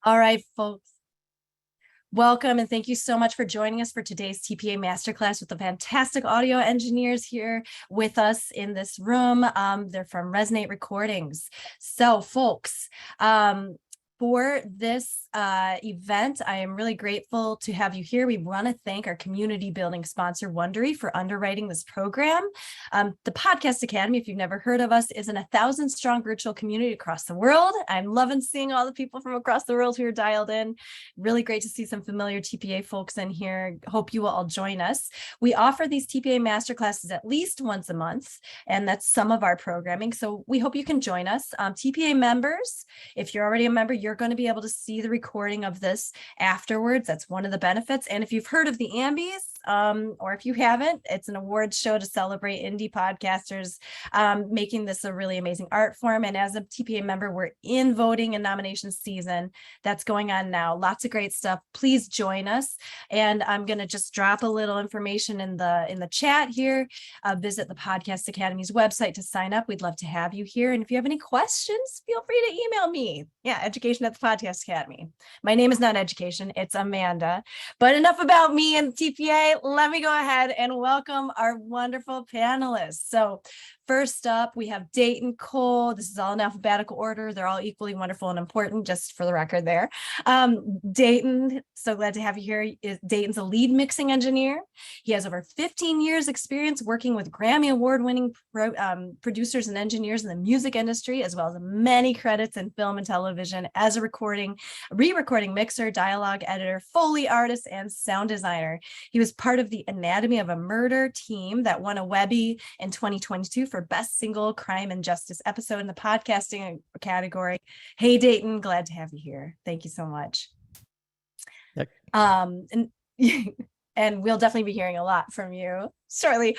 All right, folks. Welcome and thank you so much for joining us for today's TPA Masterclass with the fantastic audio engineers here with us in this room. They're from Resonate Recordings. So, folks, for this event, I am really grateful to have you here. We want to thank our community building sponsor, Wondery, for underwriting this program. The Podcast Academy, if you've never heard of us, is an 1,000-strong virtual community across the world. I'm loving seeing all the people from across the world who are dialed in. Really great to see some familiar TPA folks in here. Hope you will all join us. We offer these TPA masterclasses at least once a month, and that's some of our programming. So we hope you can join us. TPA members, if you're already a member, you're going to be able to see the recording of this afterwards. That's one of the benefits. And if you've heard of the Ambies, or if you haven't, it's an awards show to celebrate indie podcasters, making this a really amazing art form. And as a TPA member, we're in voting and nomination season. That's going on now. Lots of great stuff. Please join us. And I'm going to just drop a little information in the chat here. Visit the Podcast Academy's website to sign up. We'd love to have you here. And if you have any questions, feel free to email me. Yeah, education at the Podcast Academy. My name is not Education, it's Amanda. But enough about me and TPA. Let me go ahead and welcome our wonderful panelists. So first up, we have Dayton Cole. This is all in alphabetical order. They're all equally wonderful and important, just for the record there. Dayton, so glad to have you here. Dayton's a lead mixing engineer. He has over 15 years experience working with Grammy award-winning producers and engineers in the music industry, as well as many credits in film and television as a re-recording mixer, dialogue editor, Foley artist, and sound designer. He was part of the Anatomy of a Murder team that won a Webby in 2022 for Best Single Crime and Justice episode in the podcasting category. Hey, Dayton, glad to have you here. Thank you so much. Yep. And we'll definitely be hearing a lot from you shortly.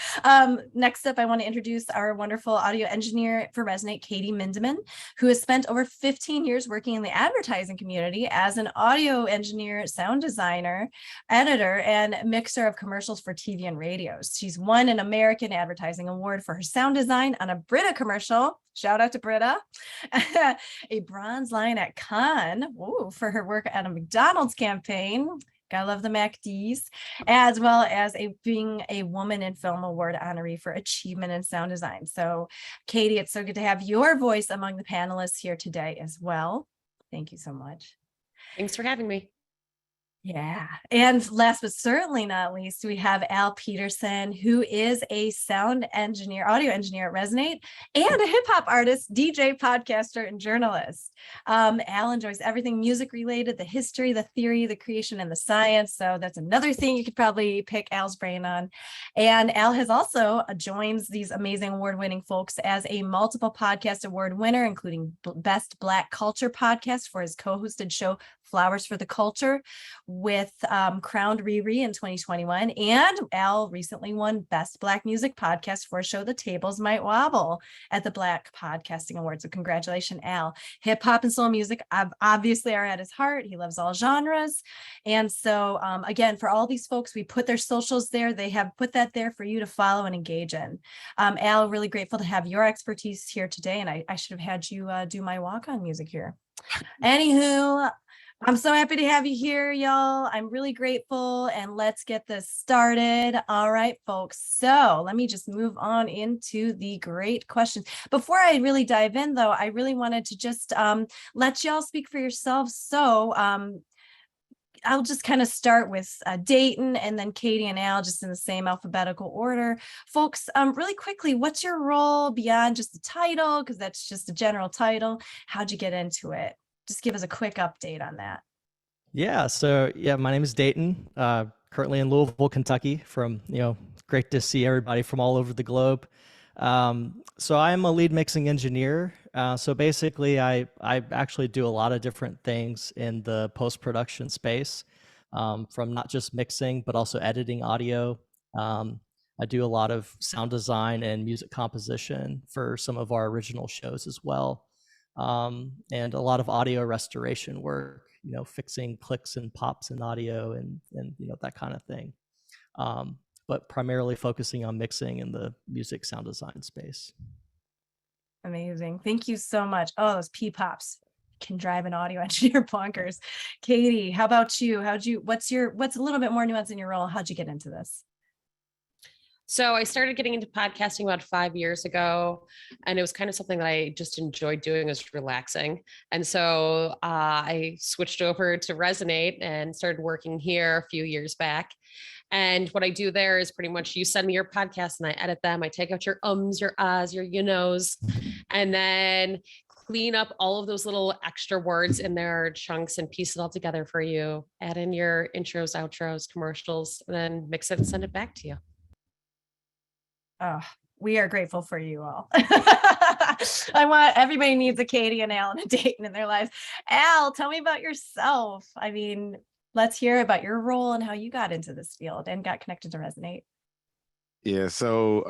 Next up, I want to introduce our wonderful audio engineer for Resonate, Katie Mindeman, who has spent over 15 years working in the advertising community as an audio engineer, sound designer, editor, and mixer of commercials for TV and radios. She's won an American Advertising Award for her sound design on a Brita commercial. Shout out to Brita. A bronze lion at Cannes for her work at a McDonald's campaign. I love the MacDs, as well as being a Woman in Film Award honoree for achievement in sound design. So, Katie, it's so good to have your voice among the panelists here today as well. Thank you so much. Thanks for having me. Yeah. And last but certainly not least, we have Al Peterson, who is a sound engineer, audio engineer at Resonate, and a hip hop artist, DJ, podcaster, and journalist. Al enjoys everything music related, the history, the theory, the creation, and the science. So that's another thing you could probably pick Al's brain on. And Al has also joins these amazing award-winning folks as a multiple podcast award winner, including Best Black Culture podcast for his co-hosted show, Flowers for the Culture, with crowned Riri in 2021. And Al recently won Best Black Music Podcast for a show, The Tables Might Wobble, at the Black Podcasting Awards. So congratulations, Al. Hip hop and soul music obviously are at his heart. He loves all genres. And so again, for all these folks, we put their socials there. They have put that there for you to follow and engage in. Al, really grateful to have your expertise here today. And I should have had you do my walk-on music here. Anywho, I'm so happy to have you here, y'all. I'm really grateful, and let's get this started. All right, folks. So let me just move on into the great questions. Before I really dive in, though, I really wanted to just let y'all speak for yourselves. So I'll just kind of start with Dayton and then Katie and Al, just in the same alphabetical order. Folks, really quickly, what's your role beyond just the title? Because that's just a general title. How'd you get into it? Just give us a quick update on that. Yeah. So my name is Dayton, currently in Louisville, Kentucky. Great to see everybody from all over the globe. So I'm a lead mixing engineer. So basically I actually do a lot of different things in the post-production space, from not just mixing, but also editing audio. I do a lot of sound design and music composition for some of our original shows as well. And a lot of audio restoration work, fixing clicks and pops in audio and that kind of thing. But primarily focusing on mixing in the music sound design space. Amazing. Thank you so much. Oh, those P-pops. can drive an audio engineer bonkers. Katie, how about you? What's a little bit more nuance in your role? How'd you get into this? So I started getting into podcasting about 5 years ago, and it was kind of something that I just enjoyed doing, was relaxing. And so I switched over to Resonate and started working here a few years back. And what I do there is pretty much you send me your podcast and I edit them. I take out your ums, your ahs, your you knows, and then clean up all of those little extra words in their chunks and piece it all together for you. Add in your intros, outros, commercials, and then mix it and send it back to you. Oh, we are grateful for you all. Everybody needs a Katie and Al and a Dayton in their lives. Al, tell me about yourself. I mean, let's hear about your role and how you got into this field and got connected to Resonate. Yeah. So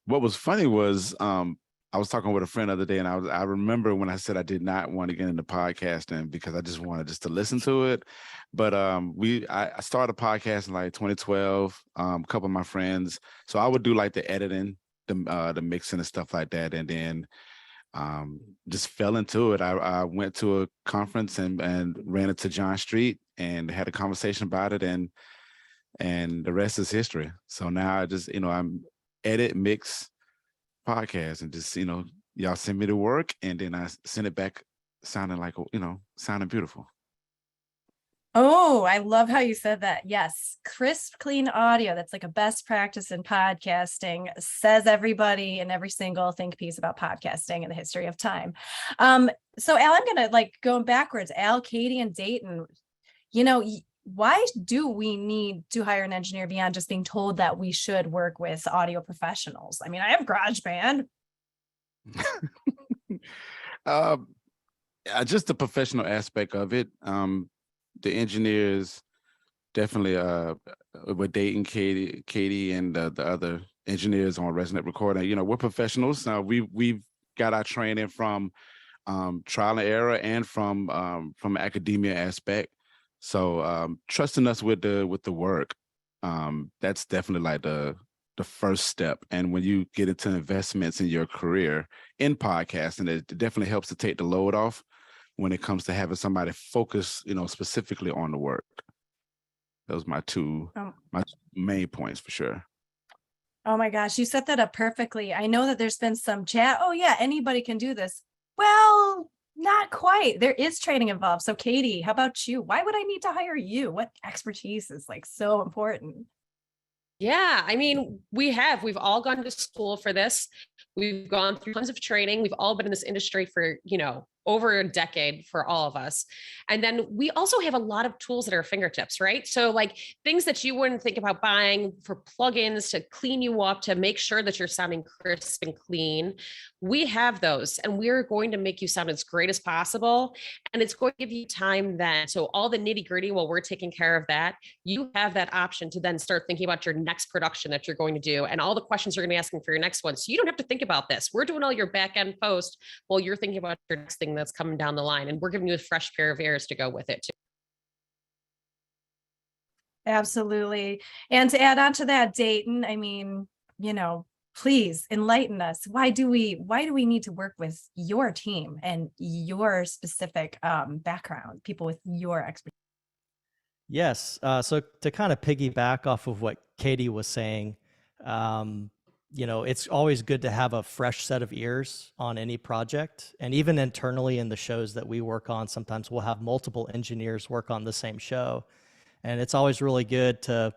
what was funny was I was talking with a friend the other day, and I remember when I said I did not want to get into podcasting because I just wanted just to listen to it. But I started a podcast in like 2012. A couple of my friends, so I would do like the editing, the mixing and stuff like that, and then just fell into it. I went to a conference and ran into John Street and had a conversation about it, and the rest is history. So now I just I'm edit, mix podcast, and just y'all send me the work and then I send it back sounding like sounding beautiful. Oh, I love how you said that. Yes, crisp, clean audio. That's like a best practice in podcasting, says everybody in every single think piece about podcasting in the history of time. So Al, I'm gonna going backwards. Al, Katie, and Dayton, why do we need to hire an engineer beyond just being told that we should work with audio professionals? I mean, I have GarageBand. Just the professional aspect of it. The engineers definitely with Dayton, Katie, and the other engineers on Resonate Recording. We're professionals. We've got our training from trial and error and from academia aspect. So trusting us with the work, that's definitely like the first step. And when you get into investments in your career in podcasting, it definitely helps to take the load off when it comes to having somebody focus, specifically on the work. Those are my two main points for sure. Oh my gosh, you set that up perfectly. I know that there's been some chat. Oh yeah, anybody can do this. Well, not quite. There is training involved. So Katie, how about you? Why would I need to hire you? What expertise is so important? Yeah, I mean, we've all gone to school for this. We've gone through tons of training. We've all been in this industry for, over a decade for all of us. And then we also have a lot of tools at our fingertips, right? So like things that you wouldn't think about buying for plugins to clean you up, to make sure that you're sounding crisp and clean. We have those, and we're going to make you sound as great as possible. And it's going to give you time then. So all the nitty gritty, while we're taking care of that, you have that option to then start thinking about your next production that you're going to do and all the questions you're going to be asking for your next one. So you don't have to think about this. We're doing all your back end post while you're thinking about your next thing that's coming down the line. And we're giving you a fresh pair of ears to go with it too. Absolutely. And to add on to that, Dayton, I mean, please enlighten us. Why do we need to work with your team and your specific background, people with your expertise? Yes. So to kind of piggyback off of what Katie was saying, it's always good to have a fresh set of ears on any project. And even internally in the shows that we work on, sometimes we'll have multiple engineers work on the same show. And it's always really good to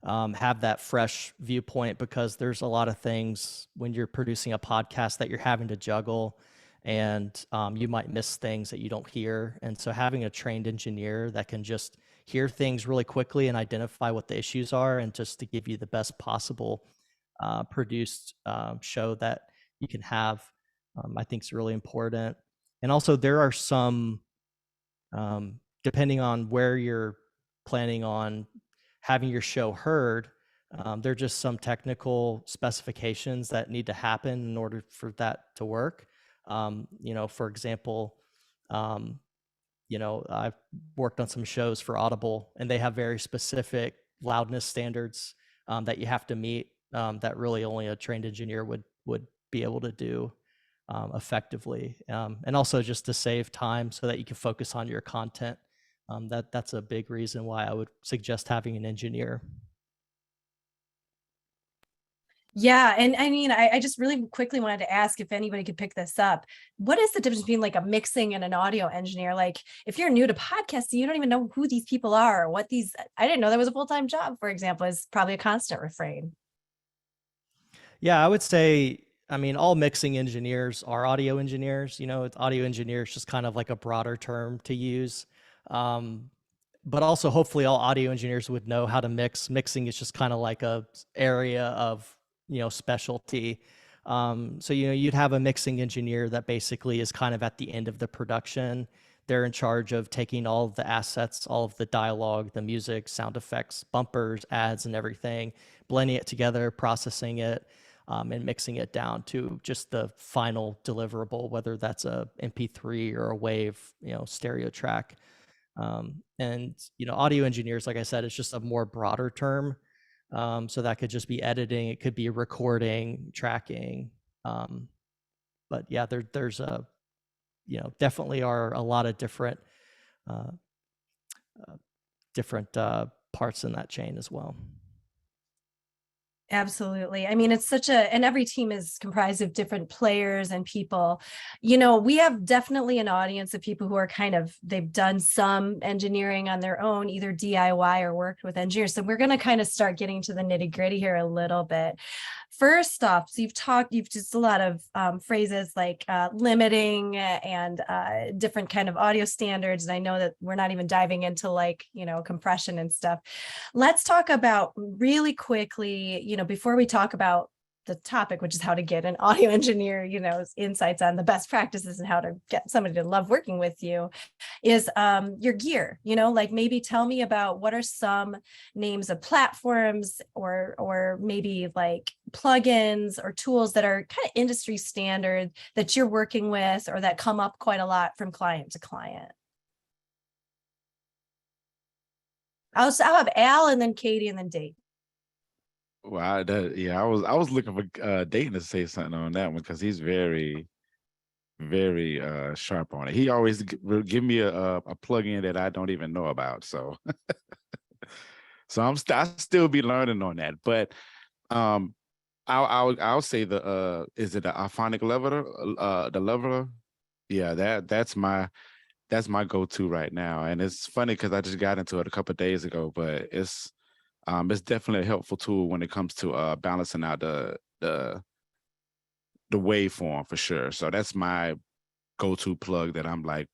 have that fresh viewpoint, because there's a lot of things when you're producing a podcast that you're having to juggle, and you might miss things that you don't hear. And so having a trained engineer that can just hear things really quickly and identify what the issues are, and just to give you the best possible produced show that you can have, I think is really important. And also there are some, depending on where you're planning on having your show heard, there are just some technical specifications that need to happen in order for that to work. For example, I've worked on some shows for Audible, and they have very specific loudness standards that you have to meet, that really only a trained engineer would be able to do. effectively, and also just to save time so that you can focus on your content. That's a big reason why I would suggest having an engineer. Yeah. And I mean, I just really quickly wanted to ask if anybody could pick this up. What is the difference between like a mixing and an audio engineer? Like if you're new to podcasting, you don't even know who these people are, or what these, I didn't know that was a full-time job, for example, is probably a constant refrain. Yeah, I would say, I mean, all mixing engineers are audio engineers. It's audio engineers, just kind of like a broader term to use. But also, hopefully, all audio engineers would know how to mix. Mixing is just kind of like a area of specialty. So you'd have a mixing engineer that basically is kind of at the end of the production. They're in charge of taking all of the assets, all of the dialogue, the music, sound effects, bumpers, ads, and everything, blending it together, processing it, and mixing it down to just the final deliverable, whether that's a MP3 or a WAV, stereo track. And audio engineers, like I said, it's just a more broader term. So that could just be editing, it could be recording, tracking. But yeah, there's definitely are a lot of different uh, parts in that chain as well. Absolutely. I mean, it's and every team is comprised of different players and people. We have definitely an audience of people who are they've done some engineering on their own, either DIY or worked with engineers. So we're going to kind of start getting to the nitty gritty here a little bit. First off, so you've just a lot of phrases like limiting and different kind of audio standards. And I know that we're not even diving into compression and stuff. Let's talk about really quickly, before we talk about the topic, which is how to get an audio engineer, insights on the best practices and how to get somebody to love working with you, is your gear. Maybe tell me about what are some names of platforms or maybe like plugins or tools that are kind of industry standard that you're working with or that come up quite a lot from client to client. I'll have Al and then Katie and then Dave. Well, I was looking for Dayton to say something on that one because he's very, very sharp on it. He always give me a plugin that I don't even know about. So, I still be learning on that. But I'll say is it the Alphonic leveler? The leveler? Yeah, that's my go-to right now. And it's funny because I just got into it a couple of days ago, but it's definitely a helpful tool when it comes to balancing out the waveform for sure. So that's my go-to plug that I'm like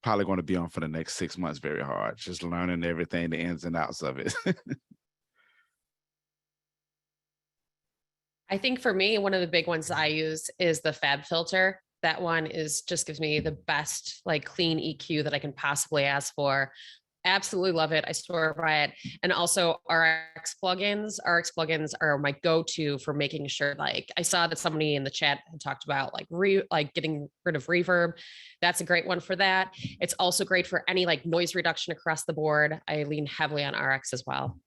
probably going to be on for the next 6 months very hard, just learning everything, the ins and outs of it. I think for me, one of the big ones I use is the Fab filter. That one just gives me the best clean EQ that I can possibly ask for. Absolutely love it. I swear by it. And also RX plugins. RX plugins are my go-to for making sure, I saw that somebody in the chat had talked about getting rid of reverb. That's a great one for that. It's also great for any noise reduction across the board. I lean heavily on RX as well.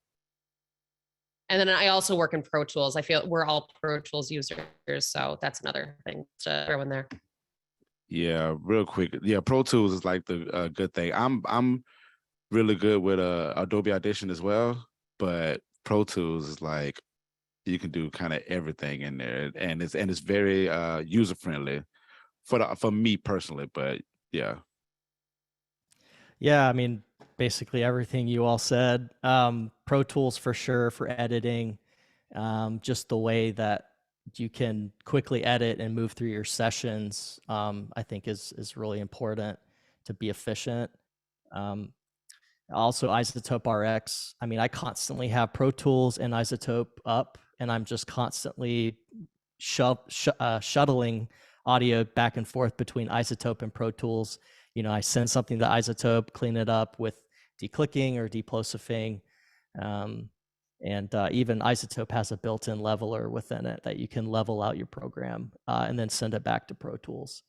And then I also work in Pro Tools. I feel we're all Pro Tools users, so that's another thing to throw in there. Yeah, real quick. Yeah, Pro Tools is like the good thing. I'm really good with Adobe Audition as well, but Pro Tools is you can do kind of everything in there, and it's very user friendly for me personally. But yeah. Yeah, I mean, basically everything you all said. Pro Tools for sure for editing, just the way that you can quickly edit and move through your sessions, I think is really important to be efficient. Also Isotope RX. I mean, I constantly have Pro Tools and Isotope up, and I'm just constantly shuttling audio back and forth between Isotope and Pro Tools. I send something to Isotope, clean it up with declicking or deplosifying. And even Isotope has a built-in leveler within it that you can level out your program and then send it back to Pro Tools.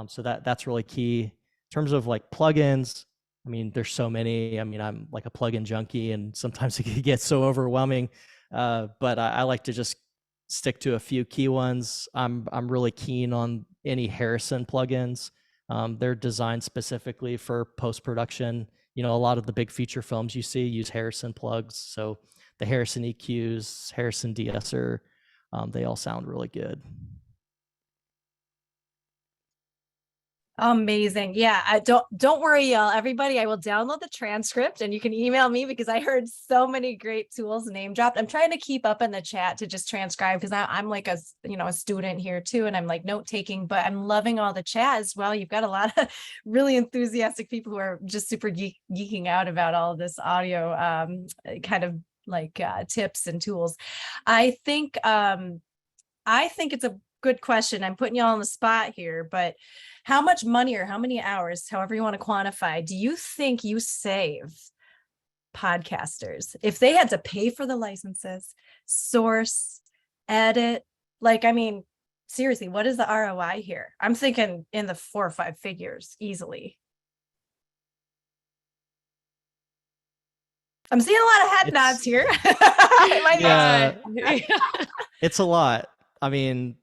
So that's really key. In terms of plugins, I mean, there's so many. I mean, I'm a plugin junkie, and sometimes it can get so overwhelming. But I like to just stick to a few key ones. I'm really keen on any Harrison plugins. They're designed specifically for post-production. You know, a lot of the big feature films you see use Harrison plugs. So the Harrison EQs, Harrison de-esser, they all sound really good. Amazing. Yeah, I don't worry, y'all. Everybody, I will download the transcript and you can email me because I heard so many great tools name dropped. I'm trying to keep up in the chat to just transcribe because I'm like a student here too, and I'm like note taking, but I'm loving all the chat as well. You've got a lot of really enthusiastic people who are just super geeking out about all of this audio kind of like tips and tools. I think it's a good question. I'm putting you all on the spot here, but how much money or how many hours, however you want to quantify, do you think you save podcasters if they had to pay for the licenses, source, edit? Like, I mean, seriously, what is the ROI here? I'm thinking in the 4 or 5 figures easily. I'm seeing a lot of head nods here. It's a lot. I mean,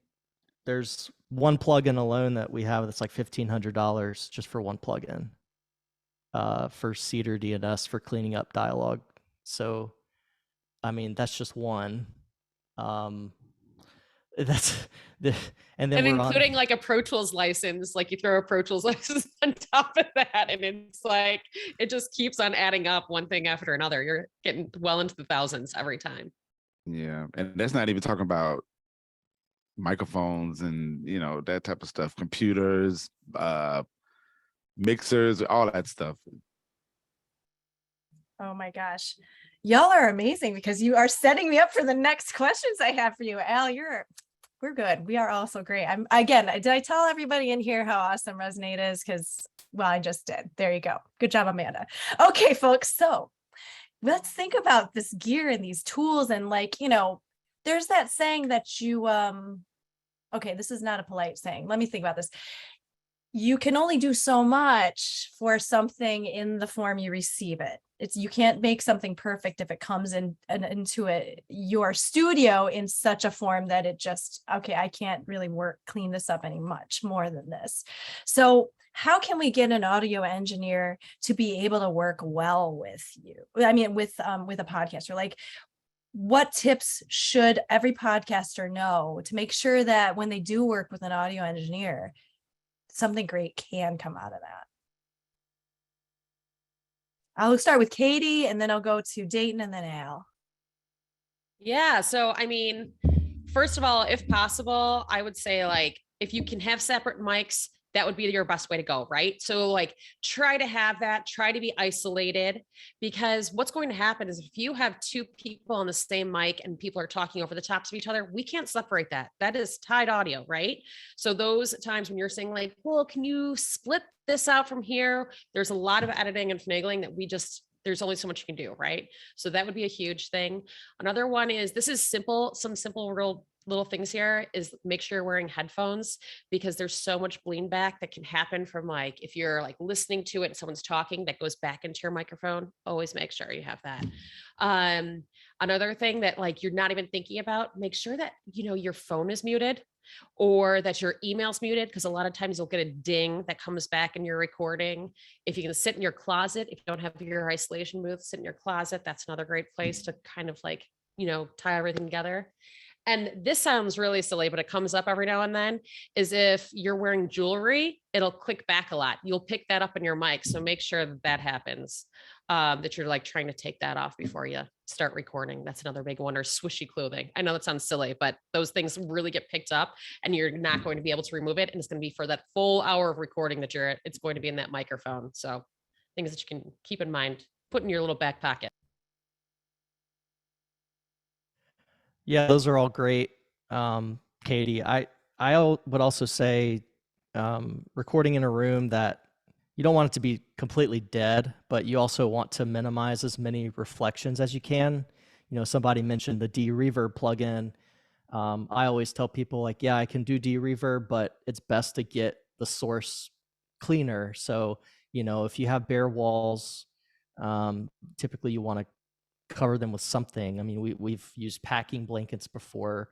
there's one plugin alone that we have that's like $1,500 just for one plugin for Cedar DNS for cleaning up dialogue. So, I mean, that's just one. That's the, and then and including like a Pro Tools license, like you throw a Pro Tools license on top of that, and it's like it just keeps on adding up one thing after another. You're getting well into the thousands every time. Yeah, and that's not even talking about microphones and that type of stuff, computers, mixers, all that stuff. Oh my gosh, y'all are amazing because you are setting me up for the next questions I have for you. Al, we're good. We are also great. Did I tell everybody in here how awesome Resonate is? Because, well, I just did. There you go. Good job, Amanda. Okay, folks. So let's think about this gear and these tools. And like, there's that saying that you, okay, this is not a polite saying. Let me think about this. You can only do so much for something in the form you receive it. You can't make something perfect if it comes into your studio in such a form that it just, okay, I can't really clean this up any much more than this. So how can we get an audio engineer to be able to work well with you? I mean, with a podcaster, like what tips should every podcaster know to make sure that when they do work with an audio engineer, something great can come out of that? I'll start with Katie and then I'll go to Dayton and then Al. Yeah. So, I mean, first of all, if possible, I would say like, if you can have separate mics, that would be your best way to go, right? So like try to have that, try to be isolated, because what's going to happen is if you have 2 people on the same mic and people are talking over the tops of each other, we can't separate that. That is tied audio, right? So those times when you're saying like, well, can you split this out from here? There's a lot of editing and finagling that there's only so much you can do, right? So that would be a huge thing. Another one is, this is simple, some simple real little things here is make sure you're wearing headphones, because there's so much bleed back that can happen from like, if you're like listening to it and someone's talking that goes back into your microphone, always make sure you have that. Another thing that like you're not even thinking about, make sure that, your phone is muted or that your email's muted, because a lot of times you'll get a ding that comes back in your recording. If you can sit in your closet, if you don't have your isolation booth, sit in your closet. That's another great place to kind of like, tie everything together. And this sounds really silly, but it comes up every now and then, is if you're wearing jewelry, it'll click back a lot. You'll pick that up in your mic. So make sure that happens, that you're like trying to take that off before you start recording. That's another big one. Or swishy clothing. I know that sounds silly, but those things really get picked up and you're not going to be able to remove it. And it's going to be for that full hour of recording that it's going to be in that microphone. So things that you can keep in mind, put in your little back pocket. Yeah, those are all great, Katie. I would also say recording in a room that you don't want it to be completely dead, but you also want to minimize as many reflections as you can. Somebody mentioned the de-reverb plugin. I always tell people like, yeah, I can do de-reverb, but it's best to get the source cleaner. So, if you have bare walls, typically you want to cover them with something. I mean, we've used packing blankets before,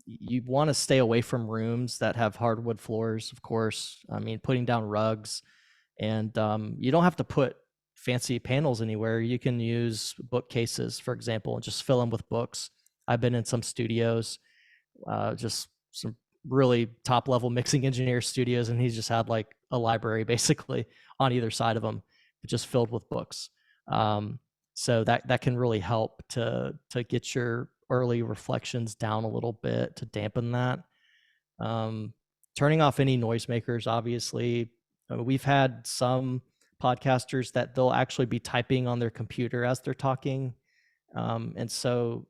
you want to stay away from rooms that have hardwood floors, of course. I mean, putting down rugs, and you don't have to put fancy panels anywhere. You can use bookcases, for example, and just fill them with books. I've been in some studios, just some really top level mixing engineer studios, and he's just had like a library basically on either side of him, just filled with books. So that can really help to get your early reflections down a little bit, to dampen that. Turning off any noisemakers, obviously. We've had some podcasters that they'll actually be typing on their computer as they're talking. And so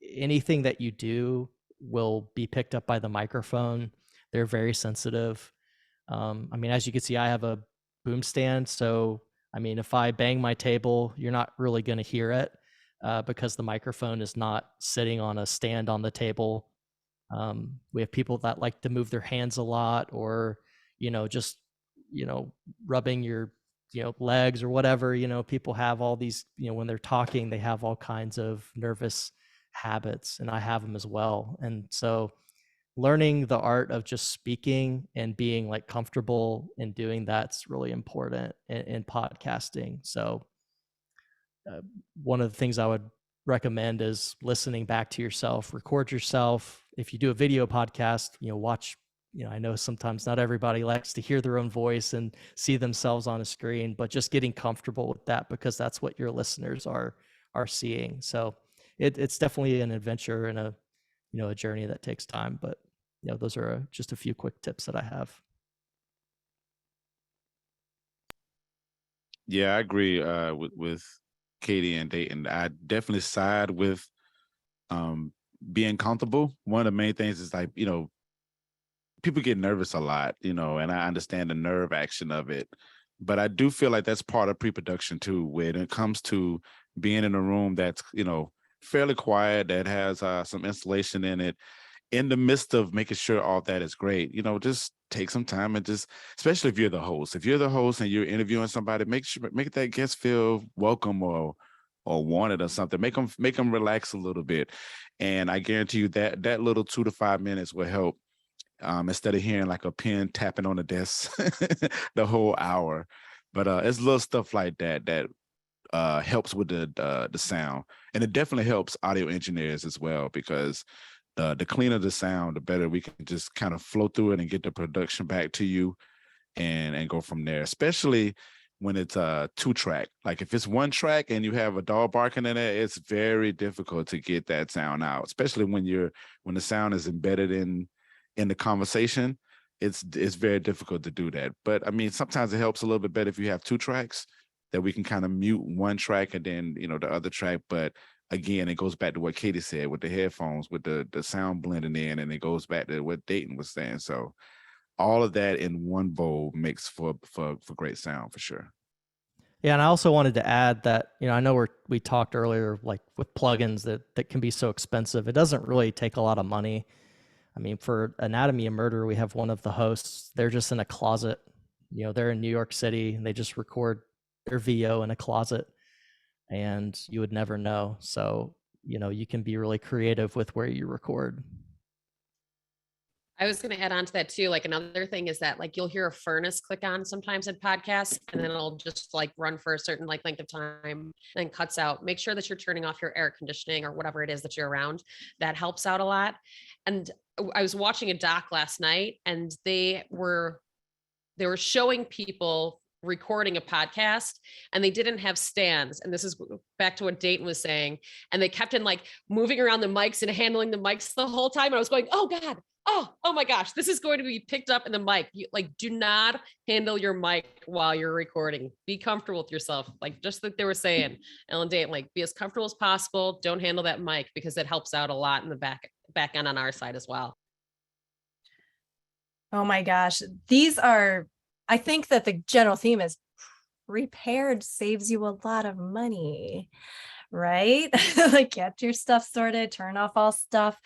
anything that you do will be picked up by the microphone. They're very sensitive. I mean, as you can see, I have a boom stand. So, I mean, if I bang my table, you're not really going to hear it because the microphone is not sitting on a stand on the table. We have people that like to move their hands a lot, or, just, rubbing your, legs or whatever. People have all these, when they're talking, they have all kinds of nervous habits, and I have them as well. And so learning the art of just speaking and being like comfortable in doing that's really important in podcasting. So one of the things I would recommend is listening back to yourself. Record yourself. If you do a video podcast, watch. I know sometimes not everybody likes to hear their own voice and see themselves on a screen, but just getting comfortable with that, because that's what your listeners are seeing. So it's definitely an adventure and a journey that takes time. But those are just a few quick tips that I have. Yeah, I agree with Katie and Dayton. I definitely side with being comfortable. One of the main things is like, people get nervous a lot, and I understand the nerve action of it. But I do feel like that's part of pre-production too, when it comes to being in a room that's, fairly quiet, that has some insulation in it, in the midst of making sure all that is great, just take some time and just, especially if you're the host. If you're the host and you're interviewing somebody, make that guest feel welcome or wanted or something. Make them relax a little bit. And I guarantee you that little 2 to 5 minutes will help. Instead of hearing like a pen tapping on the desk the whole hour. But it's little stuff like that helps with the sound. And it definitely helps audio engineers as well, because the cleaner the sound, the better we can just kind of flow through it and get the production back to you and go from there, especially when it's a 2-track. Like if it's 1 track and you have a dog barking in it, it's very difficult to get that sound out, especially when the sound is embedded in the conversation. It's very difficult to do that. But I mean, sometimes it helps a little bit better if you have 2 tracks, that we can kind of mute 1 track and then the other track. But again, it goes back to what Katie said with the headphones, with the sound blending in, and it goes back to what Dayton was saying. So all of that in one bowl makes for great sound for sure. Yeah, and I also wanted to add that, I know we talked earlier, like with plugins that can be so expensive. It doesn't really take a lot of money. I mean, for Anatomy of Murder, we have one of the hosts. They're just in a closet. They're in New York City, and they just record their VO in a closet, and you would never know. So, you can be really creative with where you record. I was going to add on to that too. Like another thing is that like you'll hear a furnace click on sometimes in podcasts, and then it'll just like run for a certain like length of time and cuts out. Make sure that you're turning off your air conditioning or whatever it is that you're around. That helps out a lot. And I was watching a doc last night, and they were showing people recording a podcast, and they didn't have stands. And this is back to what Dayton was saying. And they kept in like moving around the mics and handling the mics the whole time. And I was going, oh God, oh my gosh, this is going to be picked up in the mic. Do not handle your mic while you're recording. Be comfortable with yourself. Like just like they were saying, Ellen Dayton, like be as comfortable as possible. Don't handle that mic, because it helps out a lot in the back end on our side as well. Oh my gosh. I think that the general theme is prepared saves you a lot of money, right? Like get your stuff sorted, turn off all stuff,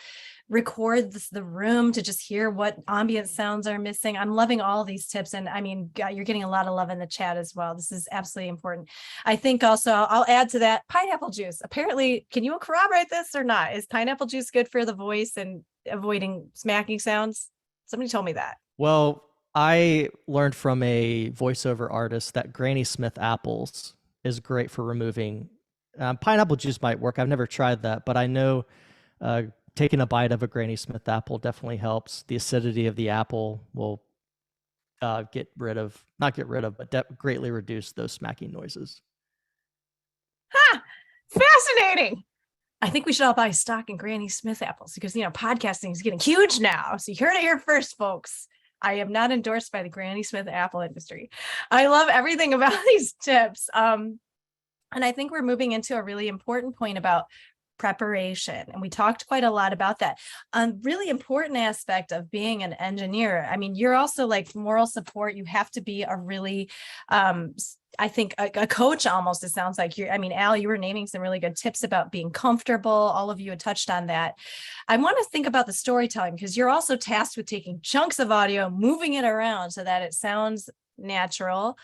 record the room to just hear what ambient sounds are missing. I'm loving all these tips. And I mean, God, you're getting a lot of love in the chat as well. This is absolutely important. I think also I'll add to that pineapple juice. Apparently, can you corroborate this or not? Is pineapple juice good for the voice and avoiding smacking sounds? Somebody told me that. Well, I learned from a voiceover artist that Granny Smith apples is great for removing. Pineapple juice might work. I've never tried that, but I know taking a bite of a Granny Smith apple definitely helps. The acidity of the apple will not get rid of, but greatly reduce those smacking noises. Ha! Fascinating. I think we should all buy stock in Granny Smith apples because, podcasting is getting huge now. So you heard it here first, folks. I am not endorsed by the Granny Smith apple industry. I love everything about these tips. And I think we're moving into a really important point about preparation. And we talked quite a lot about that. A really important aspect of being an engineer. I mean, you're also like moral support. You have to be a really, I think a coach almost, it sounds like Al, you were naming some really good tips about being comfortable. All of you had touched on that. I want to think about the storytelling because you're also tasked with taking chunks of audio, moving it around so that it sounds natural,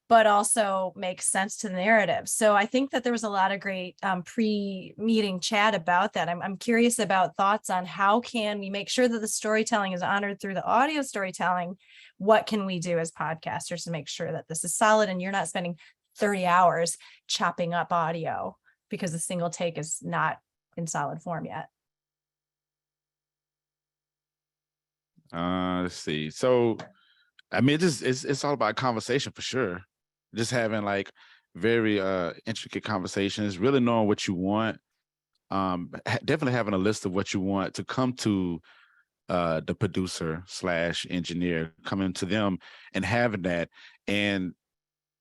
but also makes sense to the narrative. So I think that there was a lot of great pre-meeting chat about that. I'm curious about thoughts on how can we make sure that the storytelling is honored through the audio storytelling. What can we do as podcasters to make sure that this is solid and you're not spending 30 hours chopping up audio because a single take is not in solid form yet? Let's see. So, I mean, it's all about conversation for sure. Just having like very intricate conversations, really knowing what you want. Definitely having a list of what you want to come to the producer / engineer, coming to them and having that. And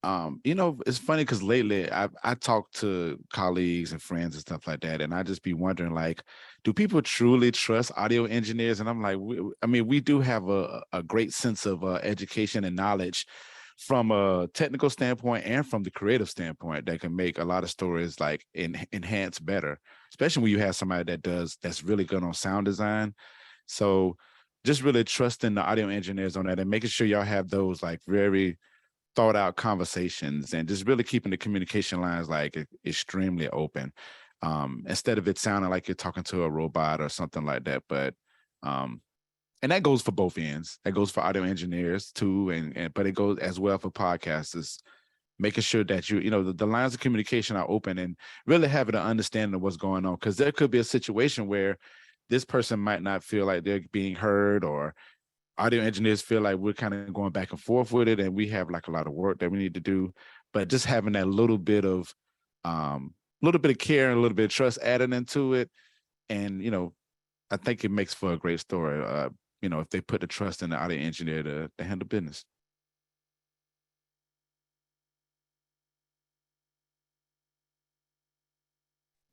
it's funny because lately I talk to colleagues and friends and stuff like that, and I just be wondering, like, do people truly trust audio engineers? And I'm like, we do have a great sense of education and knowledge from a technical standpoint and from the creative standpoint that can make a lot of stories like enhance better, especially when you have somebody that's really good on sound design. So just really trusting the audio engineers on that and making sure y'all have those like very thought out conversations and just really keeping the communication lines like extremely open, instead of it sounding like you're talking to a robot or something like that. But and that goes for both ends. That goes for audio engineers too, but it goes as well for podcasters, making sure that the lines of communication are open and really having an understanding of what's going on, because there could be a situation where this person might not feel like they're being heard, or audio engineers feel like we're kind of going back and forth with it and we have like a lot of work that we need to do. But just having that little bit of care and a little bit of trust added into it, and I think it makes for a great story, if they put the trust in the audio engineer to handle business.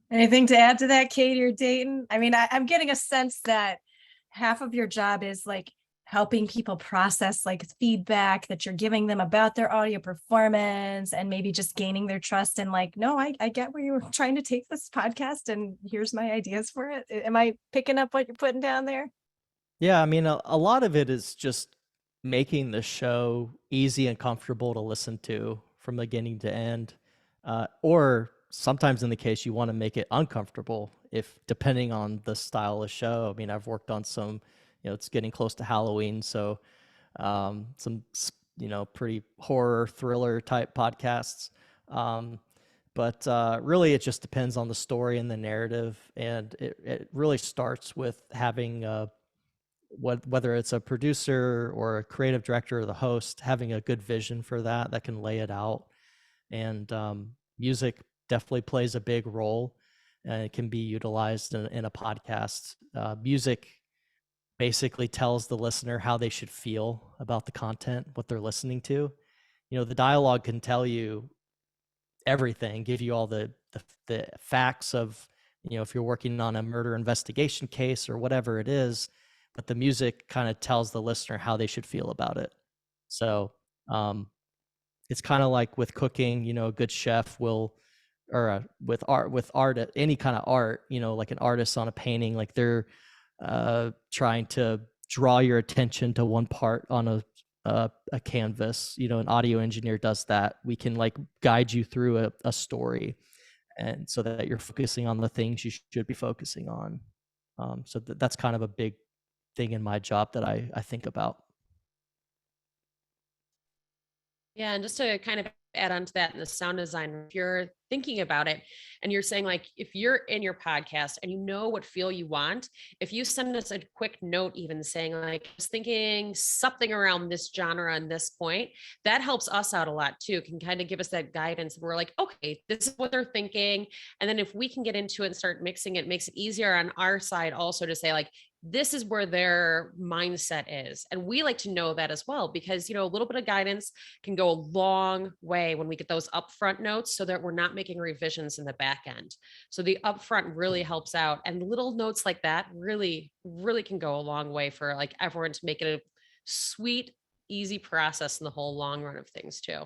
Anything to add to that, Katie or Dayton? I mean, I'm getting a sense that half of your job is like helping people process like feedback that you're giving them about their audio performance and maybe just gaining their trust and like, no, I get where you're trying to take this podcast and here's my ideas for it. Am I picking up what you're putting down there? Yeah, I mean, a lot of it is just making the show easy and comfortable to listen to from beginning to end. Or sometimes in the case you want to make it uncomfortable, if depending on the style of show. I mean, I've worked on some, it's getting close to Halloween, so some, pretty horror thriller type podcasts. But really, it just depends on the story and the narrative. And it really starts with having whether it's a producer or a creative director or the host, having a good vision for that can lay it out. And music definitely plays a big role, and it can be utilized in a podcast. Music basically tells the listener how they should feel about the content, what they're listening to. The dialogue can tell you everything, give you all the facts of, if you're working on a murder investigation case or whatever it is, but the music kind of tells the listener how they should feel about it. So it's kind of like with cooking, a good chef will or with art, any kind of art, you know, like an artist on a painting, like they're trying to draw your attention to one part on a canvas. You know, an audio engineer does that. We can like guide you through a story, and so that you're focusing on the things you should be focusing on. So that's kind of a big thing in my job that I think about. Yeah, and just to kind of add on to that in the sound design, if you're thinking about it and you're saying, like, if you're in your podcast and you know what feel you want, if you send us a quick note, even saying, like, I was thinking something around this genre and this point, that helps us out a lot too. It can kind of give us that guidance. We're like, okay, this is what they're thinking. And then if we can get into it and start mixing it, makes it easier on our side also to say, like, this is where their mindset is. And we like to know that as well, because, you know, a little bit of guidance can go a long way when we get those upfront notes so that we're not making revisions in the back end. So the upfront really helps out. And little notes like that really, really can go a long way for like everyone to make it a sweet, easy process in the whole long run of things too.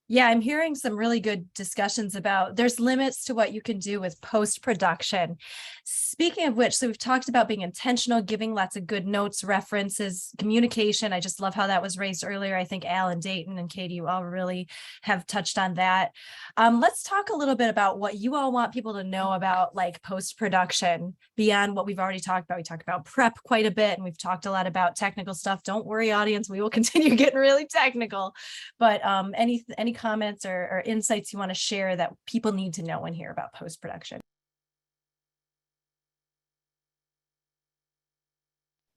Yeah, I'm hearing some really good discussions about there's limits to what you can do with post-production. Speaking of which, so we've talked about being intentional, giving lots of good notes, references, communication. I just love how that was raised earlier. I think Al and Dayton and Katie, you all really have touched on that. Let's talk a little bit about what you all want people to know about like post-production beyond what we've already talked about. We talked about prep quite a bit, and we've talked a lot about technical stuff. Don't worry, audience, we will continue getting really technical. But any comments or insights you want to share that people need to know and hear about post-production?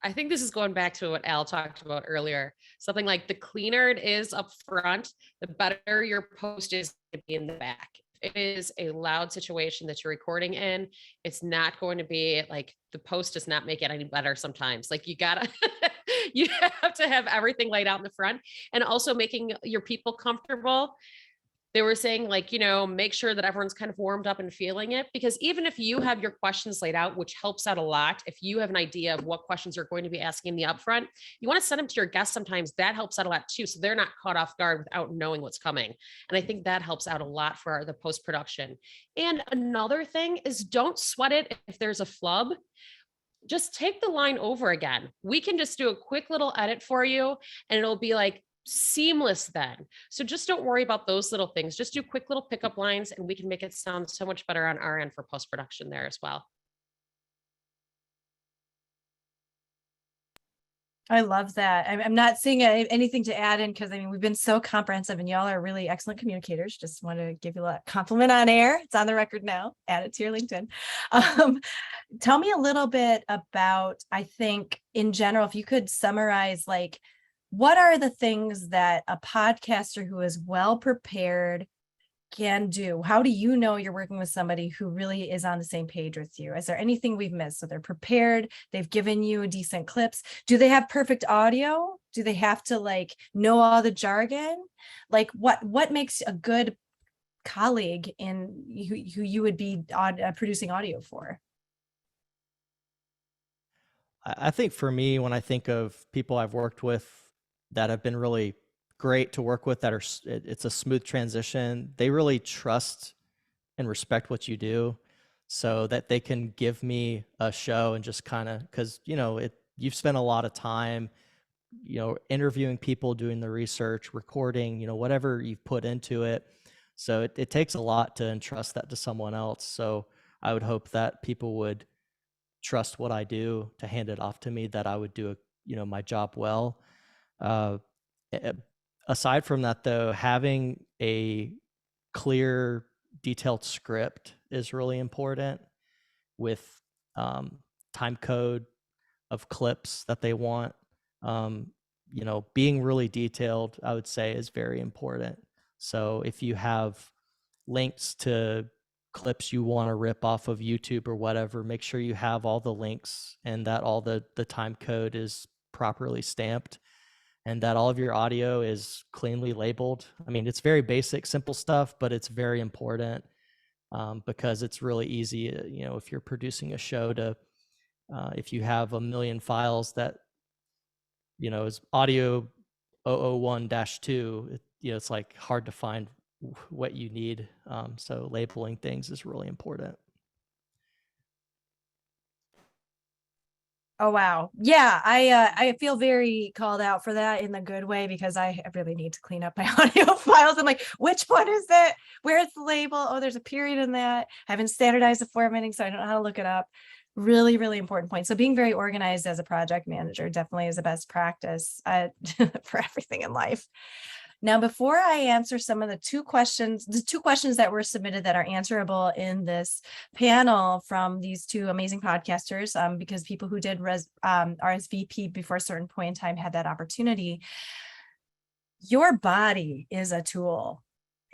I think this is going back to what Al talked about earlier. Something like the cleaner it is up front, the better your post is to be in the back. If it is a loud situation that you're recording in, it's not going to be like the post does not make it any better sometimes. Like you gotta, you have to have everything laid out in the front, and also making your people comfortable. They were saying, like, you know, make sure that everyone's kind of warmed up and feeling it, because even if you have your questions laid out, which helps out a lot, if you have an idea of what questions you're going to be asking in the upfront, you want to send them to your guests. Sometimes that helps out a lot too, so they're not caught off guard without knowing what's coming. And I think that helps out a lot for the post-production. And another thing is, don't sweat it if there's a flub. Just take the line over again. We can just do a quick little edit for you and it'll be like seamless then. So just don't worry about those little things. Just do quick little pickup lines and we can make it sound so much better on our end for post-production there as well. I love that. I'm not seeing anything to add in because I mean, we've been so comprehensive and y'all are really excellent communicators. Just want to give you a compliment on air. It's on the record now. Add it to your LinkedIn. Tell me a little bit about, I think in general, if you could summarize, like, what are the things that a podcaster who is well prepared can do? How do you know you're working with somebody who really is on the same page with you? Is there anything we've missed? So they're prepared, they've given you decent clips. Do they have perfect audio? Do they have to like know all the jargon? Like what makes a good colleague in who you would be producing audio for? I think for me, when I think of people I've worked with that have been really great to work with, that are, it's a smooth transition, they really trust and respect what you do, so that they can give me a show and just kind of, because you know you've spent a lot of time, you know, interviewing people, doing the research, recording, you know, whatever you've put into it. So it takes a lot to entrust that to someone else. So I would hope that people would trust what I do to hand it off to me, that I would do you know, my job well. Uh, Aside from that, though, having a clear, detailed script is really important, with time code of clips that they want. You know, being really detailed, I would say, is very important. So if you have links to clips you want to rip off of YouTube or whatever, make sure you have all the links and that all the time code is properly stamped, and that all of your audio is cleanly labeled. I mean, it's very basic, simple stuff, but it's very important, because it's really easy, you know, if you're producing a show to, if you have a million files that, you know, is audio 001-2, you know, it's like hard to find what you need. So labeling things is really important. Oh, wow. Yeah, I feel very called out for that in the good way, because I really need to clean up my audio files. I'm like, which one is it? Where's the label? Oh, there's a period in that. I haven't standardized the formatting, so I don't know how to look it up. Really, really important point. So being very organized as a project manager definitely is a best practice for everything in life. Now, before I answer some of the two questions that were submitted that are answerable in this panel from these two amazing podcasters, because people who did RSVP before a certain point in time had that opportunity. Your body is a tool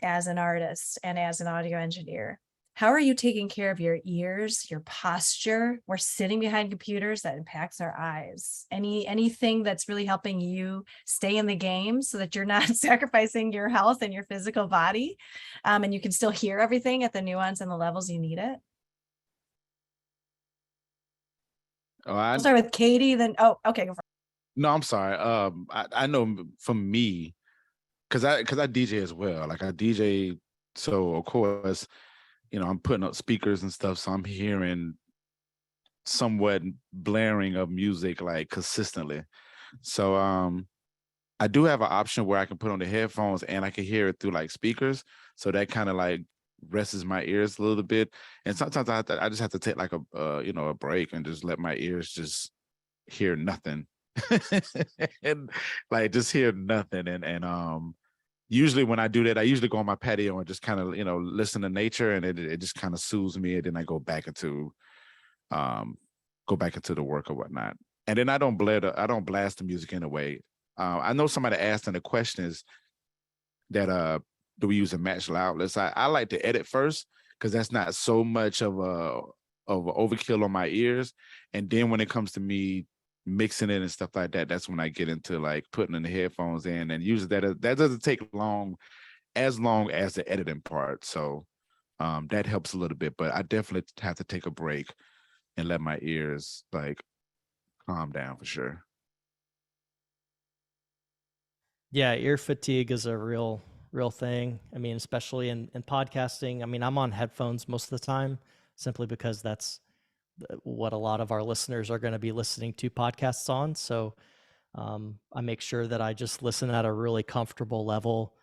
as an artist and as an audio engineer. How are you taking care of your ears, your posture? We're sitting behind computers, that impacts our eyes. Anything that's really helping you stay in the game so that you're not sacrificing your health and your physical body, and you can still hear everything at the nuance and the levels you need it? Oh, I'll start with Katie, then, oh, okay, go for it. no, I'm sorry. I know for me, because I DJ as well. Like I DJ, so of course, I'm putting up speakers and stuff, so I'm hearing somewhat blaring of music like consistently. So I do have an option where I can put on the headphones and I can hear it through like speakers. So that kind of like rests my ears a little bit. And sometimes I just have to take like a break and just let my ears just hear nothing. And like just hear nothing. And usually when I do that, I usually go on my patio and just kind of, listen to nature, and it just kind of soothes me. And then I um go back into the work or whatnot. And then I don't blast the music in a way. I know somebody asked in the questions that do we use a match loudness? I like to edit first, because that's not so much of a overkill on my ears. And then when it comes to me mixing it and stuff like that, that's when I get into like putting in the headphones in. And usually that doesn't take as long as the editing part. So that helps a little bit, but I definitely have to take a break and let my ears like calm down for sure. Yeah, ear fatigue is a real thing. I mean, especially in podcasting. I mean, I'm on headphones most of the time simply because that's what a lot of our listeners are going to be listening to podcasts on. So I make sure that I just listen at a really comfortable level